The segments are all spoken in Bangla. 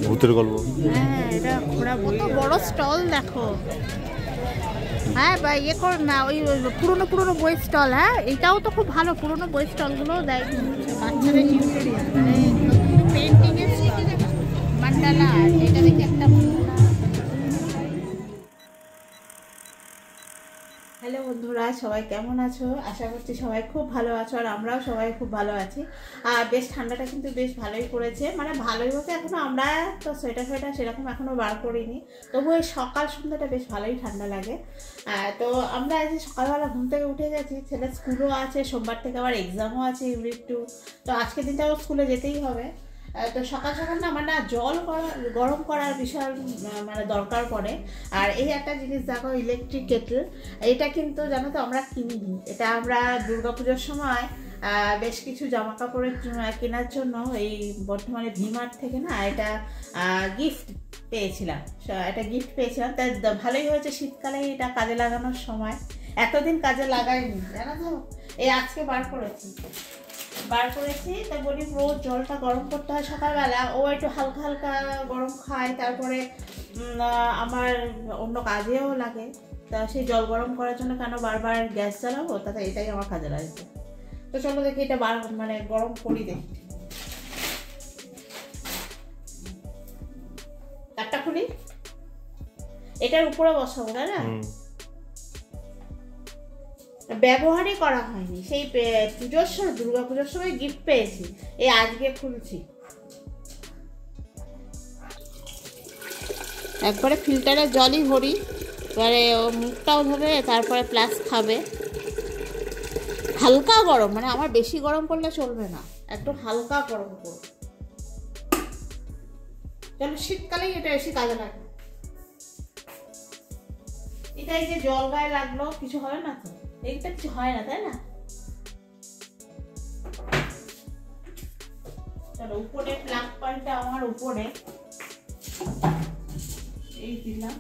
ভূতের গল্প। হ্যাঁ, এটা ঘোড়া কত বড় স্টল দেখো। হ্যাঁ, বা ইয়ে কর না, ওই পুরোনো পুরোনো বই স্টল। হ্যাঁ, এটাও তো খুব ভালো, পুরোনো বই স্টলগুলো দেয় বাচ্চাদের টিউটোরিয়াল, মানে পেন্টিংয়ের মান্ডালা। এটা দেখি একটা মান্ডালা। হ্যালো বন্ধুরা, সবাই কেমন আছো? আশা করছি সবাই খুব ভালো আছো, আর আমরাও সবাই খুব ভালো আছি। আর বেশ ঠান্ডাটা কিন্তু বেশ ভালোই পড়েছে, মানে ভালোই বলতে এখনও আমরা তো সোয়েটার ফোয়েটার সেরকম এখনও বার করিনি, তবু এই সকাল সন্ধ্যাটা বেশ ভালোই ঠান্ডা লাগে। তো আমরা আজ সকালবেলা ঘুম থেকে উঠে গেছি, ছেলের স্কুলও আছে, সোমবার থেকে আবার এক্সামও আছে ইউনিট 2, তো আজকের দিনটাও স্কুলে যেতেই হবে। তো সকাল সকাল না আমার না জল গরম করার বিশাল মানে দরকার পড়ে। আর এই একটা জিনিস দেখো, ইলেকট্রিক কেটল, এটা কিন্তু জানো তো আমরা কিনিনি, এটা আমরা দুর্গাপুজোর সময় বেশ কিছু জামা কাপড়ের কেনার জন্য এই বর্তমানে ভিমার্ট থেকে না এটা গিফট পেয়েছিলাম। এটা গিফট পেয়েছিলাম, তাই ভালোই হয়েছে, শীতকালে এটা কাজে লাগানোর সময়। এতদিন কাজে লাগাইনি জানো তো, এই আজকে বার করেছি। তা বলি রোজ জলটা গরম করতে হয় সকালবেলা, ও একটু হালকা হালকা গরম খায়, তারপরে আমার অন্য কাজেও লাগে, তা সেই জল গরম করার জন্য কেন বারবার গ্যাস জ্বালাবো, তাতে এটাই আমার কাজে লাগবে। তো চলো দেখি এটা মানে গরম করি, দেখি তারটা খুলি, এটার উপরে বসাবো তাই না? ব্যবহারই করা হয়নি, সেই পুজোর সময় দুর্গাপুজোর সময় গিফট পেয়েছি, এই আজকে খুলছি। একবারে ফিল্টারে জলই ভরি, এবারে ও মুখটাও ধরে, তারপরে প্লাস খাবে। হালকা গরম, মানে আমার বেশি গরম করলে চলবে না, একটু হালকা গরম করো। চলো, শীতকালেই এটা বেশি কাজে লাগে। এটাই যে জল গায়ে লাগলো, কিছু হবে না তো? এইটা কিছু হয় না তাই না? চলো, উপরে প্লাগ পয়েন্টটা আমার উপরে এই দিলাম।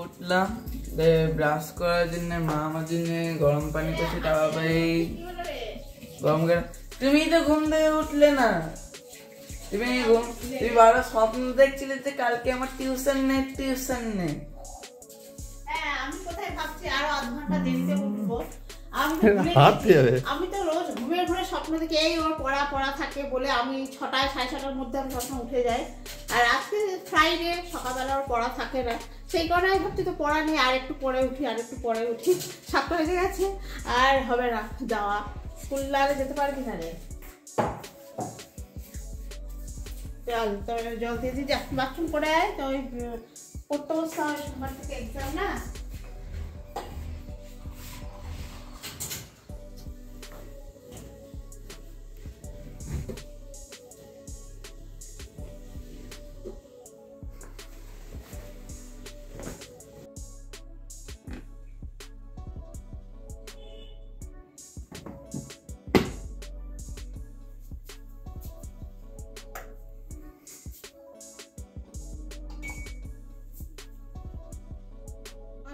উঠলাম ব্রাশ করার জন্য, মা আমার জন্য গরম পানি করছে, তারপরে গরম করে। তুমি তো ঘুম থেকে উঠলে না, তুমি বারো স্বপ্ন দেখছিলে যে কালকে আমার টিউশন নেই। হ্যাঁ, আমি কোথায় ভাবছি আরো আধ ঘন্টা দেরিতে উঠবো। আমি তো রোজ ঘুরে স্বপ্ন দেখি এই ওর পড়া থাকে বলে আমি 6টায় 6:30টার মধ্যে আমি স্বপ্ন উঠে যাই। আর আজকে ফ্রাইডে, সকালবেলা ওর পড়া থাকে না, সেই কারণে আমি ভাবছি তো পড়া নেই, আর একটু পরে উঠি 7টা বেজে গেছে, আর হবে না যাওয়া, স্কুল লালে যেতে পারবি না রে। চল, তো জল দিয়ে দিই, বাথরুম করে আয়, তো ওই পড়তে বসতে হয়, সোমবার থেকে এক্সাম না।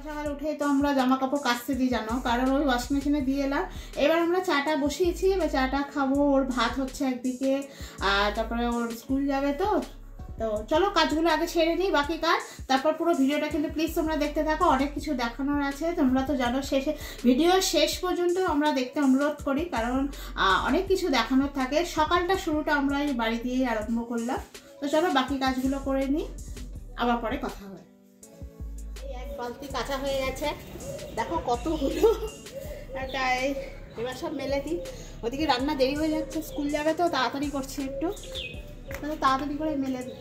সকাল উঠে তো আমরা জামা কাপড় কাচতে দিই জানো, কারণ ওই ওয়াশিং মেশিনে দিয়ে এলাম। এবার আমরা চাটা বসিয়েছি, এবার চাটা খাবো, ওর ভাত হচ্ছে একদিকে, আর তারপরে ওর স্কুল যাবে। তো চলো কাজগুলো আগে সেরে নিই, বাকি কাজ তারপর। পুরো ভিডিওটা কিন্তু প্লিজ তোমরা দেখতে থাকো, অনেক কিছু দেখানোর আছে, তোমরা তো জানো। ভিডিও শেষ পর্যন্ত আমরা দেখতে অনুরোধ করি, কারণ অনেক কিছু দেখানোর থাকে। সকালটা শুরুটা আমরা এই বাড়ি দিয়েই আরম্ভ করলাম। তো চলো বাকি কাজগুলো করে নিই, আবার পরে কথা হবে। বালতি কাঁচা হয়ে গেছে, দেখো কতগুলো। এবার সব মেলে দিই, ওদিকে রান্না দেরি হয়ে যাচ্ছে, স্কুল যাবে তো তাড়াতাড়ি করছি, একটু তাড়াতাড়ি করে মেলে দিই।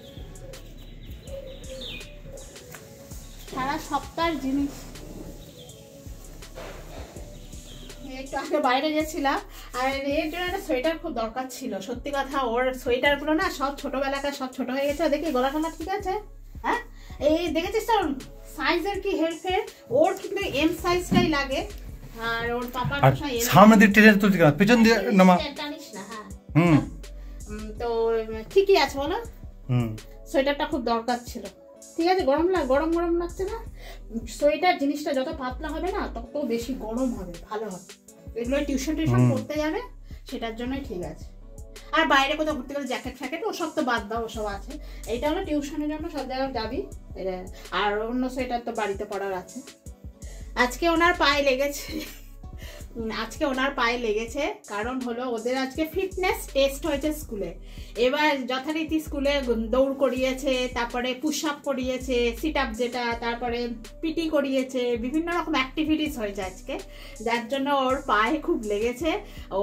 সারা সপ্তাহের জিনিস। একটু আগে বাইরে গেছিলাম, আর এর জন্য একটা সোয়েটার খুব দরকার ছিল, সত্যি কথা। ওর সোয়েটারগুলো না সব ছোটবেলাকার, সব ছোট হয়ে গেছে। দেখি গলা টলা ঠিক আছে? হ্যাঁ, এই দেখেছিস তো সাইজের কি হেরফের, ওর কিন্তু এম সাইজটাই লাগে, আর ওর পাপার সামনে দিয়ে টেনে তুলছি কেন, পেছন দিয়ে নামা। জানিস না? হ্যাঁ, তো ঠিকই আছে বলো। সোয়েটারটা খুব দরকার ছিল। ঠিক আছে, গরম লাগছে না? সোয়েটার জিনিসটা যত পাতলা হবে না তত বেশি গরম হবে, ভালো হবে। এগুলো টিউশন করতে যাবে, সেটার জন্যই ঠিক আছে। আর বাইরে কোথাও ঘুরতে গেলে জ্যাকেট ফ্যাকেট ওসব তো বাদ দাও, ওসব আছে। এইটা হলো টিউশনের জন্য সব জায়গায় যাবি। আর অন্য সোয়েটার তো বাড়িতে পড়ার আছে। আজকে ওনার পায়ে লেগেছে কারণ হলো ওদের আজকে ফিটনেস টেস্ট হয়েছে স্কুলে। এবার যথারীতি স্কুলে দৌড় করিয়েছে, তারপরে পুশ আপ করিয়েছে, সিট আপ যেটা, তারপরে পিটি করিয়েছে, বিভিন্ন রকম অ্যাক্টিভিটিস হয়েছে আজকে, যার জন্য ওর পায়ে খুব লেগেছে। ও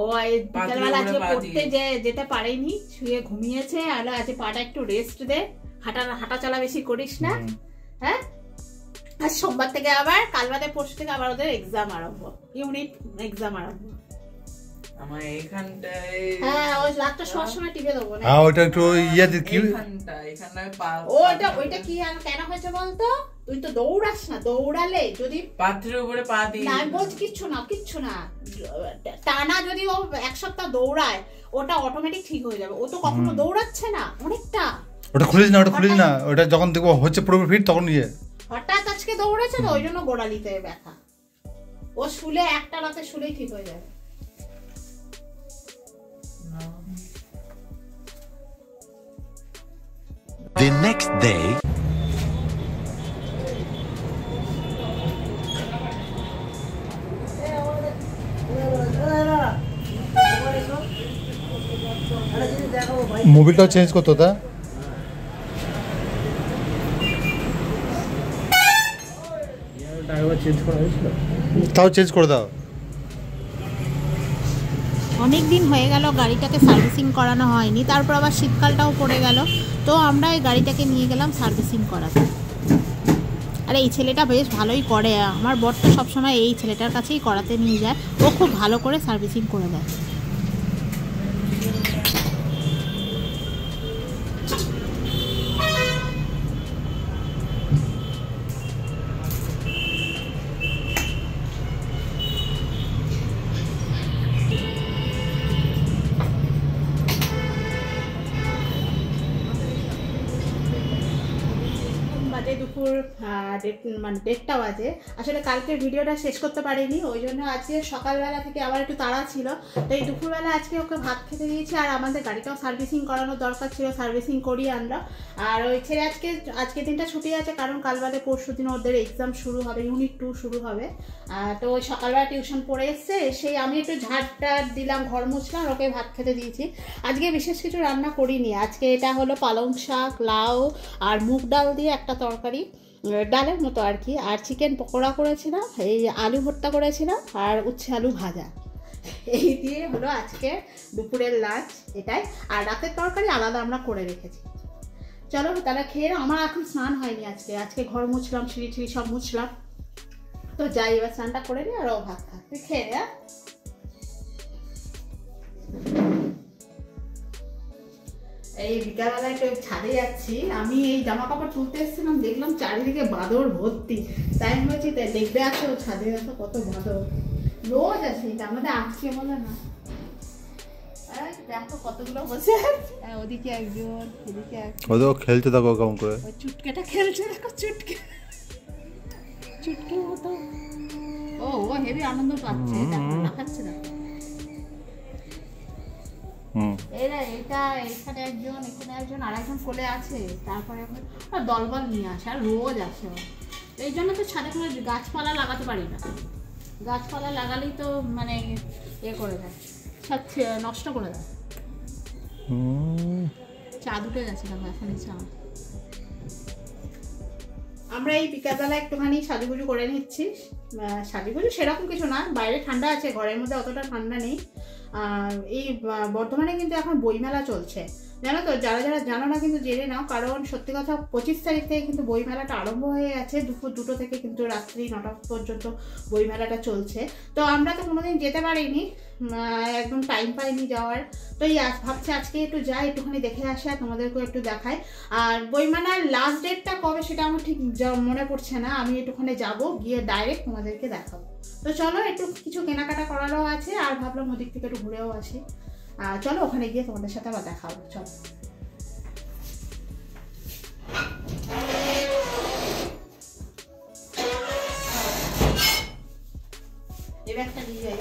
বিকালবেলা আজকে পড়তে যেতে পারেনি, শুয়ে ঘুমিয়েছে। আর আজকে পাটা একটু রেস্ট দে, হাঁটা চলা বেশি করিস না। হ্যাঁ, আর সোমবার থেকে আবার কাল বাদে পরশু থেকে আবার ওদের এক্সাম আরম্ভ, ইউনিট এক্সাম আরম্ভ। আমার এইখানটায় ওই লাটটা সবসময় টিপে দেবো না। ওটা একটু ওইটা কি কেন হয়েছে বলতো? তুই তো দৌড়াস না, দৌড়ালে যদি পাথরের উপরে পা দিই না, আমি বলছি কিচ্ছু না টানা যদি ও এক সপ্তাহ দৌড়ায় ওটা অটোমেটিক ঠিক হয়ে যাবে। ও তো কখনো দৌড়াচ্ছে না অনেকটা। ওটা খুলিস না, ওটা যখন দেখবো হচ্ছে পুরো ফিট তখন হঠাৎ আজকে দৌড়েছে তো ওই জন্য গোড়ালিতে ব্যথা। ও শুলে একটা রাতে শুলেই ঠিক হয়ে যাবে। The next day. মোবিলটাও চেঞ্জ করতো তা তাও চেঞ্জ করে দাও। অনেক দিন হয়ে গেল গাড়িটাকে সার্ভিসিং করানো হয়নি, তারপর আবার শীতকালটাও পড়ে গেল, তো আমরা এই গাড়িটাকে নিয়ে গেলাম সার্ভিসিং করাতে। আর এই ছেলেটা বেশ ভালোই করে, আমার বর তো সবসময় এই ছেলেটার কাছেই করাতে নিয়ে যায়, ও খুব ভালো করে সার্ভিসিং করে দেয়। দুপুর 1:30 বাজে। আসলে কালকের ভিডিওটা শেষ করতে পারিনি, ওই জন্য আজকে সকালবেলা থেকে আবার একটু তাড়া ছিল, তো এই দুপুরবেলা আজকে ওকে ভাত খেতে দিয়েছি। আর আমাদের গাড়িটাও সার্ভিসিং করানোর দরকার ছিল, সার্ভিসিং করিয়ে আনলাম। আর ওই ছেলে আজকে দিনটা ছুটি আছে, কারণ কাল বাদে পরশু দিন ওদের এক্সাম শুরু হবে, ইউনিট 2 শুরু হবে। তো ওই সকালবেলা টিউশন পড়ে এসছে, সেই আমি একটু ঝাড়টা দিলাম, ঘর মুছলাম, ওকে ভাত খেতে দিয়েছি। আজকে বিশেষ কিছু রান্না করিনি। আজকে এটা হলো পালং শাক, লাউ আর মুগ ডাল দিয়ে একটা তরকারি, ডালের মতো আর কি। আর চিকেন পকোড়া করেছিলাম, এই আলু ভর্তা করেছিলাম, আর উচ্ছে আলু ভাজা। এই দিয়ে হলো আজকে দুপুরের লাঞ্চ এটাই। আর রাতের তরকারি আলাদা আমরা করে রেখেছি। চলো তাহলে খেয়ে, আমার এখন স্নান হয়নি আজকে ঘর মুছলাম, সিঁড়ি সব মুছলাম, তো যাই এবার স্নানটা করে নিই। আর ও ভাত খা, তুই খেয়ে নে। এই বিকালবেলা একটু ছাদে যাচ্ছি, আমি এই জামা কাপড় তুলতে এসেছিলাম, দেখলাম চারিদিকে বাঁদর ভর্তি, তাই আমি বলছি তাই দেখবে আসো ছাদে আসো কত বাঁদর রোজ আছে। এটা আমাদের আজকে বলে না, দেখো কতগুলো বসে, ওদিকে একজন এদিকে একজন খেলতে থাকো কেমন করে, চুটকেটা খেলছে, দেখো চুটকে মতো। ও হেভি আনন্দ পাচ্ছে, দেখাচ্ছে না। এখানে একজন আর একজন কোলে আছে, তারপরে দলবল নিয়ে আসে, আর রোজ আসে। এই জন্য তো ছাদে কোনো গাছপালা লাগাতে পারি না, গাছপালা লাগালেই তো মানে করে দেয়, সব নষ্ট করে দেয়। চাঁদ উঠে গেছে দেখো এখনই চাঁদ। আমরা এই বিকালবেলা একটুখানি সাজুগুজু করে নিচ্ছি। সাজুগুজু সেরকম কিছু না, বাইরে ঠান্ডা আছে, ঘরের মধ্যে অতটা ঠান্ডা নেই। এই বর্ধমানে কিন্তু এখন বইমেলা চলছে, জানো তো? যারা যারা জানো না কিন্তু জেনে নাও, কারণ সত্যি কথা 25 তারিখ থেকে কিন্তু বইমেলাটা আরম্ভ হয়ে গেছে। দুপুর 2টো থেকে কিন্তু রাত্রি 9টা পর্যন্ত বইমেলাটা চলছে। তো আমরা তো কোনোদিন যেতে পারিনি, একদম টাইম পাইনি যাওয়ার, তো এই ভাবছি আজকে একটু যাই, একটুখানি দেখে আসি আর তোমাদেরকেও একটু দেখাই। আর বইমেলার লাস্ট ডেটটা কবে সেটা আমার ঠিক মনে পড়ছে না, আমি একটুখানি যাবো, গিয়ে ডাইরেক্ট তোমাদেরকে দেখাবো। তো চলো, একটু কিছু কেনাকাটা করারও আছে, আর ভাবলাম ওদিক থেকে একটু ঘুরেও আসি। চলো ওখানে গিয়ে তোমাদের সাথে আবার দেখা হবে। চলো এই ব্যাগটা নিয়ে যাই।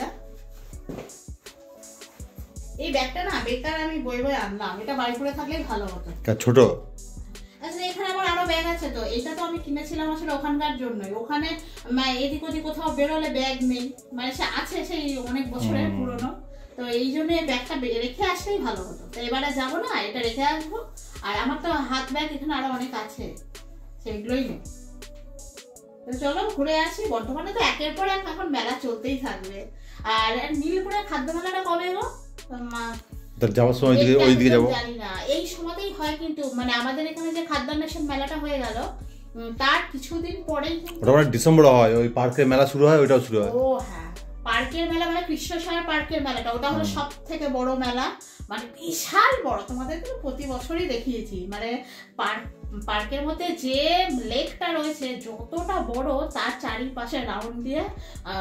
এই ব্যাগটা না বেকার আমি বই আনলাম, এটা বাড়ি করে থাকলেই ভালো হতো। ছোট আসলে এখানে আমার আরো ব্যাগ আছে, তো এটা তো আমি কিনেছিলাম আসলে ওখানকার জন্যই। ওখানে এদিক ওদিক কোথাও বেরোলে ব্যাগ নেই, মানে সে আছে সেই অনেক বছরের পুরনো, তো এই জন্য ব্যাগটা রেখে আসলেই ভালো হতো। তো এবারে যাবো না, এটা রেখে আসবো। আর আমার তো হাত ব্যাগ এখানে আরো অনেক আছে, সেগুলোই নেই। তো চলো ঘুরে আসি। বর্তমানে তো একের পর এক এখন মেলা চলতেই থাকবে। আর নীলপুরের খাদ্য মেলাটা কবে গো? যাওয়ার সময় ওইদিকে যাবো, জানি না, এই সময়তেই হয় কিন্তু, মানে আমাদের এখানে যে খাদ্যান্বেষণ মেলাটা হয়ে গেল তার কিছুদিন পরেই ওটা ডিসেম্বরে হয়, ওই পার্কের মেলা শুরু হয়, ওইটাও শুরু হয়। ও হ্যাঁ, পার্কের মেলা মানে কৃষ্ণসাগর পার্কের মেলাটা, ওটা হলো সব থেকে বড় মেলা, মানে বিশাল বড়। তোমাদের তো প্রতি বছরই দেখিয়েছি, মানে পার্কের মধ্যে যে লেকটা রয়েছে যতটা বড় তার চারিপাশে রাউন্ড দিয়ে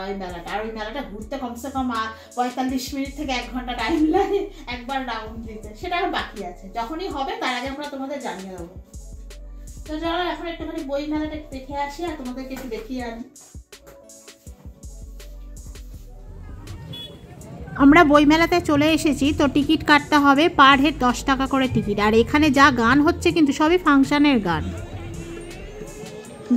ওই মেলাটা। আর ওই মেলাটা ঘুরতে কমসে কম 45 মিনিট থেকে 1 ঘন্টা টাইম লাগে একবার রাউন্ড দিতে। সেটা আর বাকি আছে, যখনই হবে তার আগে আমরা তোমাদের জানিয়ে দেবো। তো চলো এখন একটুখানি বই মেলাটা দেখে আসি আর তোমাদেরকে একটু দেখিয়ে আনি। আমরা বইমেলাতে চলে এসেছি। তো টিকিট কাটতে হবে, পার হেড 10 টাকা করে টিকিট। আর এখানে যা গান হচ্ছে কিন্তু সবই ফাংশনের গান,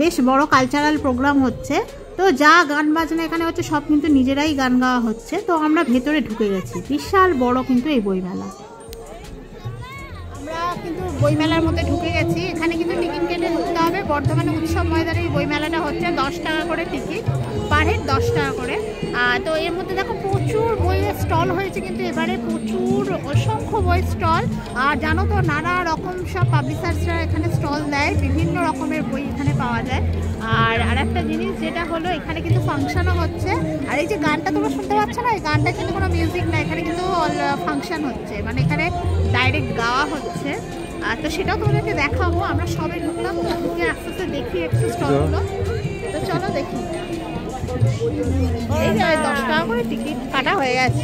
বেশ বড় কালচারাল প্রোগ্রাম হচ্ছে। তো যা গান বাজনা এখানে হচ্ছে সব কিন্তু নিজেরাই গান গাওয়া হচ্ছে। তো আমরা ভেতরে ঢুকে গেছি, বিশাল বড় কিন্তু এই বইমেলা। আমরা কিন্তু বইমেলার মধ্যে ঢুকে গেছি, এখানে কিন্তু টিকিট কেটে ঢুকতে হবে। বর্তমানে উৎসব ময়দানে এই বইমেলাটা হচ্ছে, 10 টাকা করে টিকিট, পার হেড 10 টাকা করে। তো এর মধ্যে দেখো প্রচুর বইয়ের স্টল হয়েছে কিন্তু এবারে, প্রচুর অসংখ্য বই স্টল। আর জানো তো নানা রকম সব পাবলিশার্সরা এখানে স্টল দেয়, বিভিন্ন রকমের বই এখানে পাওয়া যায়। আর একটা জিনিস যেটা হলো এখানে কিন্তু ফাংশনও হচ্ছে। আর এই যে গানটা তোমরা শুনতে পাচ্ছ না, এই গানটা কিন্তু কোনো মিউজিক না, এখানে কিন্তু ফাংশন হচ্ছে, মানে এখানে ডাইরেক্ট গাওয়া হচ্ছে। তো সেটাও তোমাদেরকে দেখাবো। আমরা সবাই ঢুকলাম, ঢুকে আস্তে আস্তে দেখি একটু স্টলগুলো। তো চলো দেখি। এই যে 10 টাকা করে টিকিট কাটা হয়ে গেছে।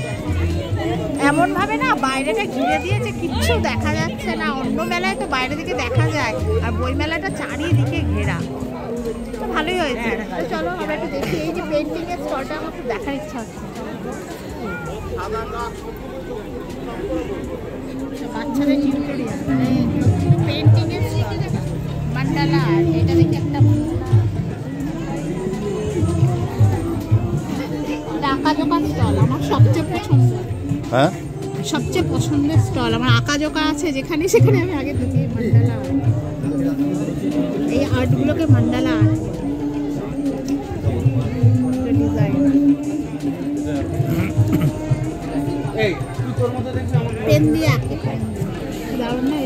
এমন ভাবে না বাইরেটা ঘিরে দিয়েছে, কিচ্ছু দেখা যাচ্ছে না। অন্য মেলায় তো বাইরে দিকে দেখা যায়, আর বই মেলাটা চারিদিকে ঘেরা, তো ভালোই হয়েছে। তো চলো আমরা একটু দেখি। এই যে পেন্টিং এর স্টলটা আমার খুব দেখার ইচ্ছা হচ্ছে। বাচ্চাদের টিউটোরিয়াল, মানে পেন্টিং এর স্টল, মান্ডালা। আর এটা দেখি একটা আঁকাজোকা স্টল, আমার সবচেয়ে পছন্দ। হ্যাঁ, সবচেয়ে পছন্দের স্টল আমার আঁকাজোকা আছে যেখানে, সেখানে আমি আগে দেখি মান্ডালা আর্ট। এই আর্টগুলোকে মান্ডালা আর্ট ডিজাইন। পেন দিয়ে আঁকে, দারুণ না?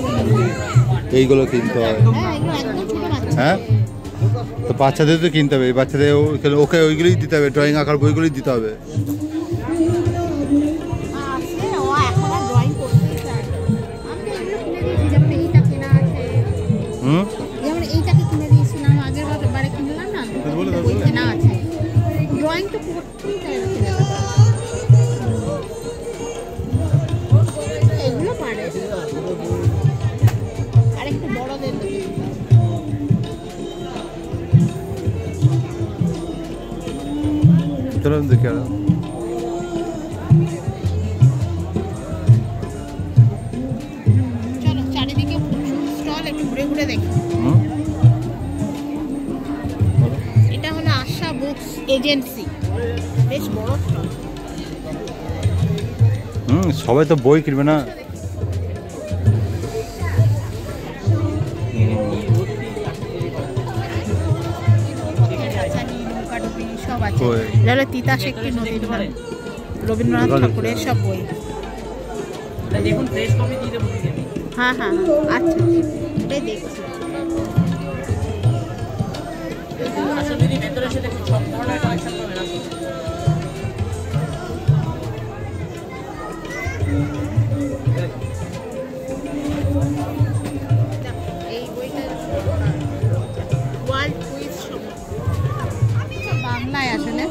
এইগুলো কিনতে হয়। হ্যাঁ, এগুলো একদম ছোট বাচ্চা। হ্যাঁ, তো বাচ্চাদের তো কিনতে হবে, বাচ্চাদের ওকে ওইগুলোই দিতে হবে, ড্রয়িং আঁকার বইগুলোই দিতে হবে। যেমন এইটাকে কিনে দিয়েছিলাম আগের বারে, কিনলাম না, বই কেনা আছে। ড্রয়িং তো করতেই চাইছে, এগুলো পারে। আর একটু বড়দের চলো দেখি। আর চলো চারিদিকে স্টল একটু ঘুরে ঘুরে দেখি। এটা হলো আশা বুকস এজেন্সি, বেশ বড় স্টল। সবাই তো বই কিনবে না। সব আছে। এটা তিতাস একটি নদীর ধারে, রবীন্দ্রনাথ ঠাকুরের সব বই। দেখুন ফ্রেশ কপি দিয়ে দেবো। হ্যাঁ হ্যাঁ, আচ্ছা এটাই দেখছি। আসলে যদি ভেতরে এসে দেখুন সব ধরনের কালেকশন পাবেন আপনি। এই বইটা ওয়ার্ল্ড কুইজ শো, বাংলায় আসলে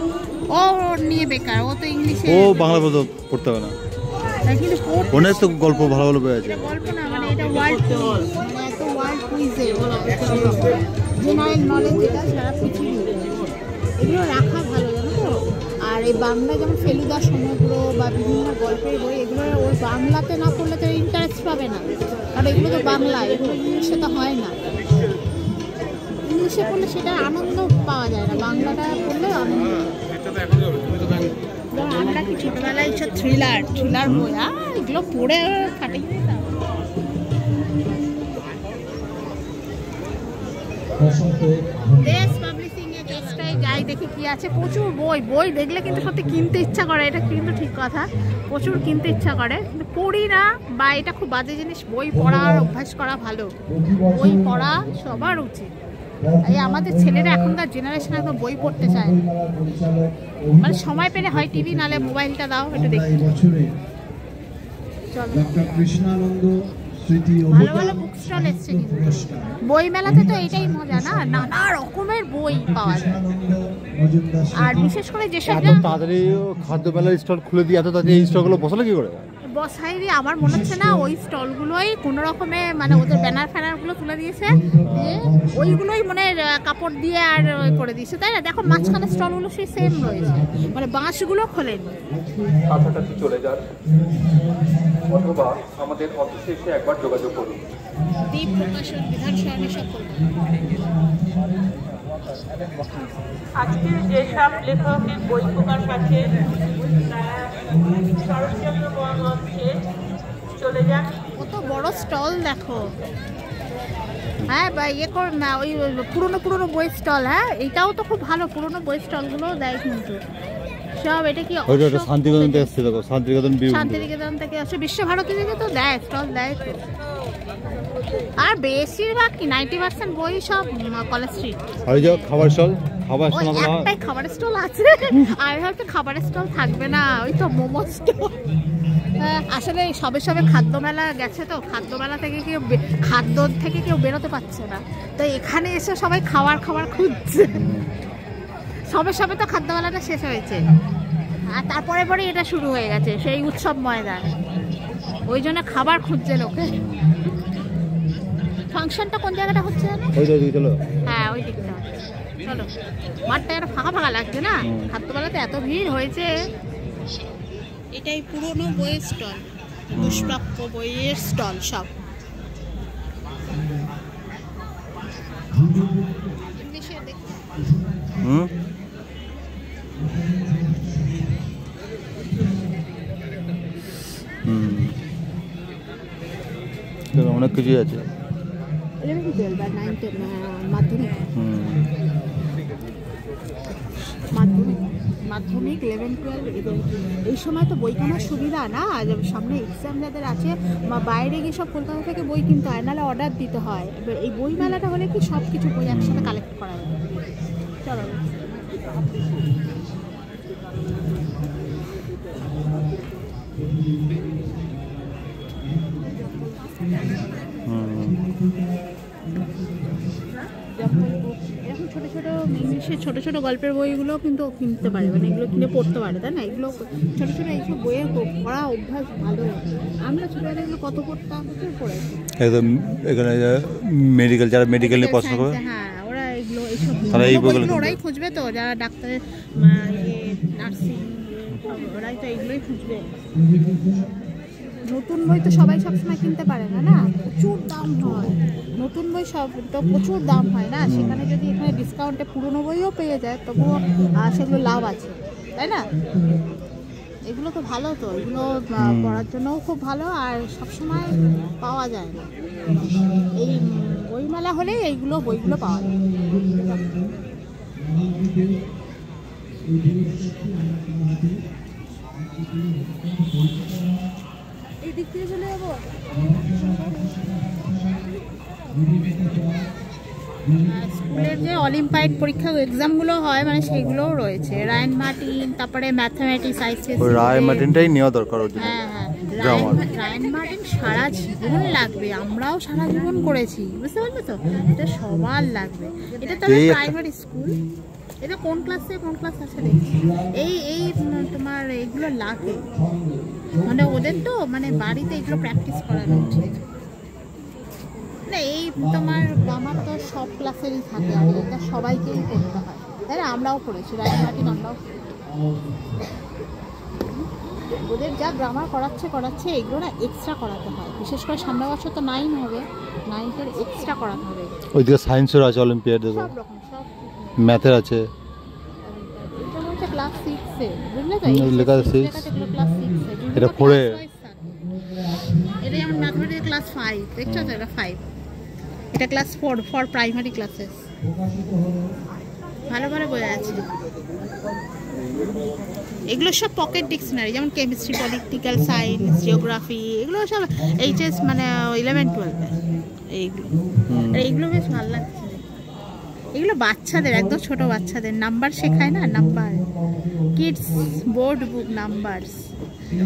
ও নিয়ে বেকার, ও তো ইংলিশে। ও বাংলা পড়তে হবে না। কিন্তু অনেক তো গল্প ভালো ভালো বই আছে। গল্প না, মানে এটা ওয়ার্ল্ড মানে এত ওয়ার্ল্ড কুইজে জেনারেল নলেজ, যেটা সারা পৃথিবী, এগুলো রাখা ভালো জানো তো। আর এই বাংলা যেমন ফেলুদা সমগ্র বা বিভিন্ন গল্পের বই, এগুলো ওর বাংলাতে না পড়লে তো ইন্টারেস্ট পাবে না, কারণ এগুলো তো বাংলা, এগুলো ইংলিশে তো হয় না। ইংলিশে পড়লে সেটা আনন্দ পাওয়া যায় না, বাংলাটা পড়লে আনন্দ। আমরা কি ছোটবেলায় এইসব থ্রিলার বই এগুলো পড়ে কাটে যেতাম। দেশ পাবলিশিং এর চেষ্টায় যাই দেখি কি আছে, প্রচুর বই দেখলে কিন্তু সত্যি কিনতে ইচ্ছা করে, এটা কিন্তু ঠিক কথা, প্রচুর কিনতে ইচ্ছা করে, কিন্তু পড়ি না, বা এটা খুব বাজে জিনিস। বই পড়ার অভ্যাস করা ভালো, বই পড়া সবার উচিত। এই আমাদের ছেলেরা এখনকার জেনারেশন একদম বই পড়তে চায়, মানে সময় পেলে হয় টিভি, নালে মোবাইলটা দাও একটু দেখি। ভালো ভালো বুক স্টল এসছে, কিন্তু বই মেলাতে তো এটাই মজা না, নানা রকমের বই পাওয়া যায়। আর বিশেষ করে যেসব তাড়াতাড়ি খাদ্য মেলার স্টল খুলে দিয়ে এত তাড়াতাড়ি এই স্টলগুলো বসালে কি করে? বসাইনি, আমার মনে হচ্ছে না ওই স্টলগুলোই কোনো রকমে মানে ওদের ব্যানার ফ্যানারগুলো তুলে দিয়েছে, দিয়ে ওইগুলোই মানে কাপড় দিয়ে আর করে দিয়েছে, তাই না? দেখো মাঝখানে স্টলগুলো সেই সেম রয়েছে, মানে বাঁশগুলো খোলেনি। কাছাকাছি চলে যান অথবা আমাদের অফিসে এসে একবার যোগাযোগ করুন। দ্বীপ প্রকাশন, বিধান সরণি সকল। আজকের যেসব লেখকের বই প্রকাশ আছে শরৎচন্দ্র বর্মনকে চলে যান। কত বড় স্টল দেখো, হ্যাঁ, বা ইয়ে কর না, ওই পুরনো বই স্টল। হ্যাঁ, এটাও তো খুব ভালো, পুরনো বই স্টলগুলো দেয় কিন্তু সব। এটা কি শান্তিনিকেতন থেকে এসেছে, দেখো শান্তিনিকেতন থেকে আসে, বিশ্বভারতী থেকে তো দেয়, স্টল দেয় তো। আর বেশিরভাগ কি 90% বই সব কলেজ স্ট্রিট। আর এই যে খাবার স্টল, একটাই খাবারের স্টল আছে, আর হয়তো খাবারের স্টল থাকবে না, ওই তো মোমো স্টল। আসলে সবে খাদ্য মেলা গেছে, তো খাদ্য মেলা থেকে খাদ্য থেকে কেউ বেরোতে পারছে না, তো এখানে এসে সবাই খাবার খুঁজছে। সবে তো খাদ্য মেলাটা শেষ হয়েছে, আর তারপরে এটা শুরু হয়ে গেছে, সেই উৎসব ময়দান, ওই জন্য খাবার খুঁজছে লোকে। ফাংশনটা কোন জায়গাটা হচ্ছে জানো? হ্যাঁ, ওই দিকটা হচ্ছে। চলো, মাঠটা একটা ফাঁকা লাগছে না, খাদ্যবেলাতে এত ভিড় হয়েছে। এটাই পুরনো বইয়ের স্টল, দুষ্প্রাপ্য বইয়ের স্টল সব। ইংলিশে দেখতে অনেক কিছুই আছে। মাধ্যমিক 11-12 এই সময় তো বই কেনার সুবিধা না, সামনে এক্সাম যাদের আছে বা বাইরে গিয়ে সব কলকাতা থেকে বই কিনতে হয়, নাহলে অর্ডার দিতে হয়। এবার এই বই মেলাটা হলে কি সব কিছু বই একসাথে কালেক্ট করা যায়। চলো, এরকম ছোট ছোট গল্পের বইগুলো কিন্তু কিনতে পারে, মানে এগুলো কিনে পড়তে পারে, তাই না? এগুলো ছোট এইসব বইয়ের পড়া অভ্যাস ভালো। আমরা ছোটবেলায় এগুলো কত পড়তাম, পড়েছি একদম। এখানে মেডিকেল, যারা মেডিকেল নিয়ে পড়াশোনা করে, হ্যাঁ, ওরা এগুলো এইসব ওরাই খুঁজবে, তো যারা ডাক্তারের নার্সিং ওরাই তো এইগুলোই খুঁজবে। নতুন বই তো সবাই সবসময় কিনতে পারে না, না, প্রচুর দাম হয়। নতুন বই সব তো প্রচুর দাম হয় না, সেখানে যদি এখানে ডিসকাউন্টে পুরনো বইও পেয়ে যায়, তবুও সেগুলো লাভ আছে, তাই না? এগুলো তো ভালো, তো এগুলো পড়ার জন্যও খুব ভালো, আর সবসময় পাওয়া যায় না। এই বইমেলা হলে বইগুলো পাওয়া যায়। এই দিক থেকে চলে যাবো। স্কুলের যে অলিম্পিয়াড পরীক্ষা এক্সামগুলো হয়, মানে সেগুলোও রয়েছে। রায়ান মার্টিন, তারপরে ম্যাথমেটিক্স, আইসিএসসি। রায়ান মার্টিনটাই নেওয়া দরকার। হ্যাঁ, রায়ান মার্টিন সারা জীবন লাগবে, আমরাও সারা জীবন করেছি, বুঝতে পারলে তো? এটা সবার লাগবে। এটা তো প্রাইমারি স্কুল, এটা কোন ক্লাস থেকে কোন ক্লাস আছে দেখছি। এই তোমার এগুলো লাগে, মানে ওদের তো মানে বাড়িতে এগুলো প্র্যাকটিস করানো উচিত। না এই তোমার আমার তো সব ক্লাসেরই থাকে, আর এটা সবাইকেই করতে হয়, তাই না? আমরাও করেছি, রাইমার্টিন আমরাও। ওদের যা গ্রামার করাচ্ছে এগুলো না এক্সট্রা করাতে হয়, বিশেষ করে সামনের বছর তো 9 হবে, 9-এর এক্সট্রা করাতে হবে। ওইদিকে সায়েন্সের আছে, অলিম্পিয়াড সব রকম সব ম্যাথের আছে। এটা হচ্ছে ক্লাস 6-এ, বুঝলে তো? লেখা আছে 6, ক্লাস 6-এ, এটা 4-এ। এটা যেমন ম্যাথমেটিক্স ক্লাস 5, দেখছো তো? এটা 5, এটা ক্লাস 4 ফর প্রাইমারি ক্লাসেস। ভালো ভালো বই আছে, এগুলো সব পকেট ডিকশনারি, যেমন কেমিস্ট্রি, পলিটিক্যাল সায়েন্স, জিওগ্রাফি, এগুলো সব এইচএস মানে 11-12 এইগুলো বেশ ভালো লাগছে। এগুলো বাচ্চাদের, একদম ছোট বাচ্চাদের নাম্বার শেখায় না, নাম্বার কিডস বোর্ড বুক নাম্বারস,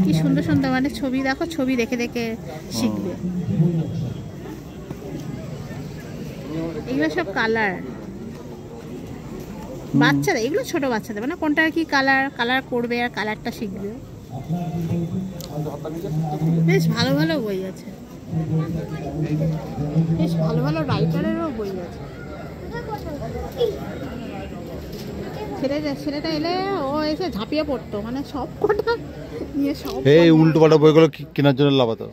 কি সুন্দর সুন্দর, মানে ছবি দেখো, ছবি দেখে দেখে শিখবে। এগুলো সব কালার বাচ্চাদের, এগুলো ছোট বাচ্চাদের, মানে কোনটার কি কালার করবে আর কালারটা শিখবে। বেশ ভালো ভালো বই আছে, বেশ ভালো ভালো রাইটারেরও বই আছে। ছেলেটা এলে ও এসে ঝাঁপিয়ে পড়তো, মানে সব কটা নিয়ে সব। এই উল্টো পাল্টা বইগুলো কেনার জন্য লাভাতো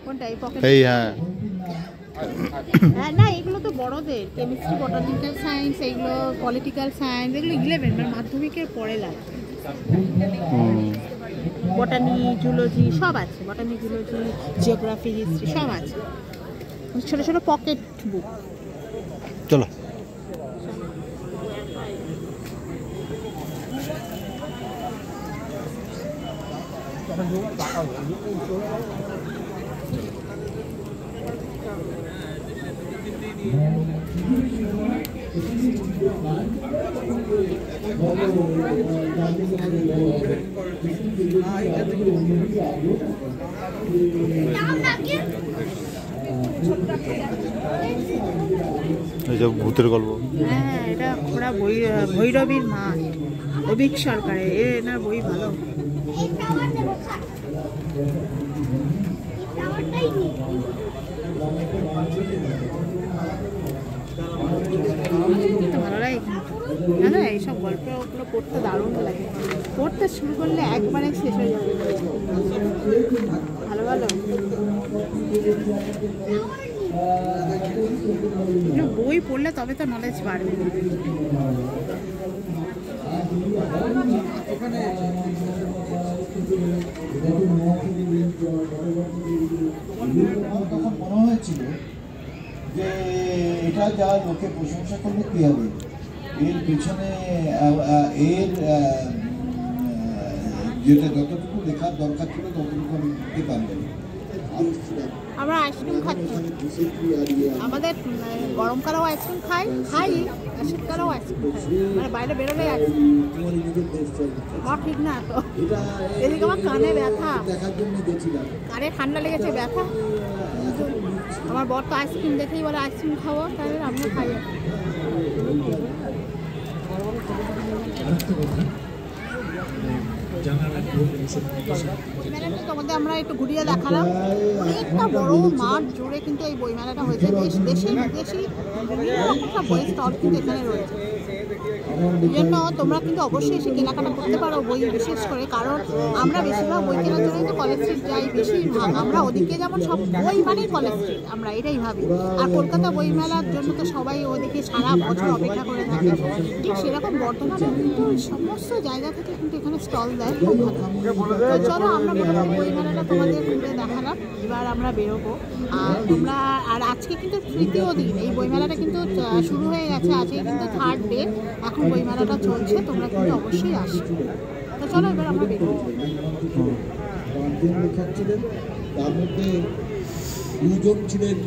কোনটা? এই পকেট। এই হ্যাঁ হ্যাঁ, না এগুলো তো বড়দের, কেমিস্ট্রি, বটানিক্যাল সায়েন্স, এগুলো পলিটিক্যাল সায়েন্স, এগুলো 11 মানে মাধ্যমিকের পরে লাগে। বটানি, জুলজি সব আছে, বটানি, জুলজি, জিওগ্রাফি, হিস্ট্রি সব আছে, ছোট ছোট পকেট বুক। চলো এইসব ভূতের গল্প। হ্যাঁ, এটা ওরা ভৈরবীর মাঠ, অভিক সরকারের, এনার বই ভালো। ভালো লাগে কিন্তু না, এইসব গল্পগুলো পড়তে দারুণ লাগে, পড়তে শুরু করলে একবারে শেষ হয়ে যাবে। ভালো ভালো বই পড়লে তবে তো নলেজ বাড়বে। তখন মনে হয়েছিল যে এটা যা লোকে প্রশংসা করলে কি হবে, এর পিছনে এর যেটা যতটুকু লেখার দরকার ছিল ততটুকু আমি লিখতে পারবো। আমরা আইসক্রিম খাচ্ছি, আমাদের গরমকালেও আইসক্রিম খাই, আর শীতকালেও আইসক্রিম খাই, মানে বাইরে বেরোলে আইসক্রিম। আমার ঠিক না তো, এদিকে আমার কানে ব্যথা, কানে ঠান্ডা লেগেছে, ব্যথা। আমার বর তো আইসক্রিম দেখেই বলে আইসক্রিম খাবো, তাহলে আমিও খাই। তোমাদের আমরা একটু ঘুরিয়ে দেখালাম, অনেকটা বড় মাঠ জুড়ে কিন্তু এই বইমেলাটা হয়েছে, দেশি বিদেশি বিভিন্ন রকম সব বই স্টল কিন্তু এখানে রয়েছে। এই জন্য তোমরা কিন্তু অবশ্যই এসে কেনাকাটা করতে পারো বই, বিশেষ করে কারণ আমরা বেশিরভাগ বই কেনার জন্যই তো কলেজ স্ট্রিট যাই, বেশিরভাগ আমরা ওদিকে যেমন সব বই মানেই কলেজ স্ট্রিট, আমরা এটাই ভাবি। আর কলকাতা বইমেলার জন্য তো সবাই ওদিকে সারা বছর অপেক্ষা করে থাকে, ঠিক সেরকম বর্তমানে কিন্তু সমস্ত জায়গা থেকে কিন্তু এখানে স্টল দেয়, খুব ভালো। তো চলো আমরা বইমেলাটা তোমাদের ঘুরে দেখালাম, এবার আমরা বেরোবো। আর আজকে কিন্তু তৃতীয় দিন, এই বইমেলাটা কিন্তু শুরু হয়ে গেছে, আজকে কিন্তু 3rd ডে, এখন বইমেলাটা চলছে, তোমরা কিন্তু অবশ্যই আসবে। তো চলো এবার আমরা বেরোবো। তার মধ্যে 2 জন ছিলেন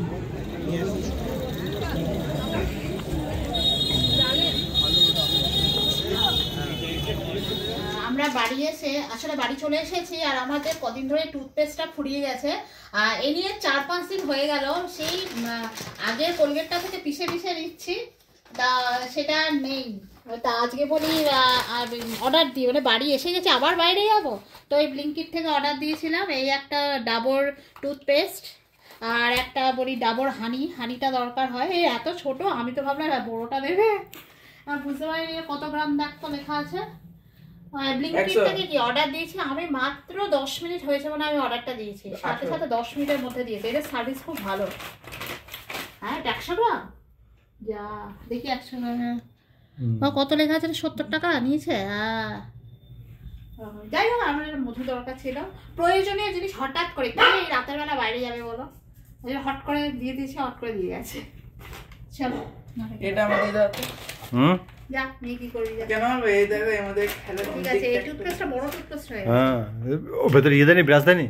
আমরা বাড়ি এসে আসলে বাড়ি চলে এসেছি, আর আমাদের কদিন ধরে টুথপেস্টটা ফুরিয়ে গেছে, এ নিয়ে 4-5 দিন হয়ে গেল। সেই আগের কোলগেটটা থেকে পিষে নিচ্ছি, তা সেটা নেই, তা আজকে বলি অর্ডার দিই, মানে বাড়ি এসে গেছে, আবার বাইরে যাবো, তো এই ব্লিঙ্কিট থেকে অর্ডার দিয়েছিলাম এই একটা ডাবর টুথপেস্ট আর একটা বলি ডাবর হানিটা দরকার হয়। এই এত ছোট, আমি তো ভাবলাম বড়োটা দেবে, আর বুঝতে পারিনি কত গ্রাম দেখতো লেখা আছে। ব্লিঙ্কিট থেকে কি অর্ডার দিয়েছি আমি, মাত্র 10 মিনিট হয়েছে মানে আমি অর্ডারটা দিয়েছি, সাথে সাথে 10 মিনিটের মধ্যে দিয়েছে। এদের সার্ভিস খুব ভালো। হ্যাঁ 100 গ্রাম, যা দেখি 100 গ্রাম কত লেখা আছে, 70 টাকা নিয়েছে। যাই হোক, আমার মধু দরকার ছিল, প্রয়োজনীয় জিনিস হঠাৎ করে, এই রাতের বেলা বাইরে যাবে বলো, হট করে দিয়ে দিয়েছে, হট করে দিয়ে গেছে। চলো এটা আমার দিদা যা নিয়ে কি করবি, কেন এই দেখো আমাদের খেলা ঠিক আছে। এই টুথপেস্টটা বড় টুথপেস্ট হয়ে গেছে। হ্যাঁ ও ভেতরে ইয়ে দেয়নি, ব্রাশ দেয়নি?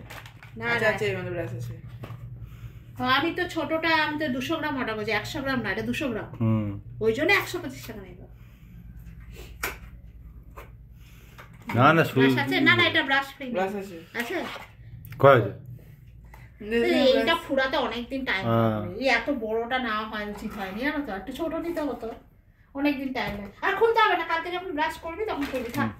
না আছে আমাদের ব্রাশ আছে। আমি তো ছোটটা, আমি তো 200 গ্রাম অর্ডার করছি, 100 গ্রাম না, এটা 200 গ্রাম, ওই জন্য 125 টাকা নেব। না না ব্রাশ আছে? না না, এটা ব্রাশ ফ্রি আছে। আছে কয় আছে? এইটা ফুরাতে অনেকদিন টাইম লাগে, এই এত বড়টা না হয় উচিত হয়নি, জানো তো, একটু ছোট নিতে হতো, অনেকদিন টাইম লাগে। আর খুলতে হবে না, কালকে যখন ব্রাশ করবি তখন করবি, থাক।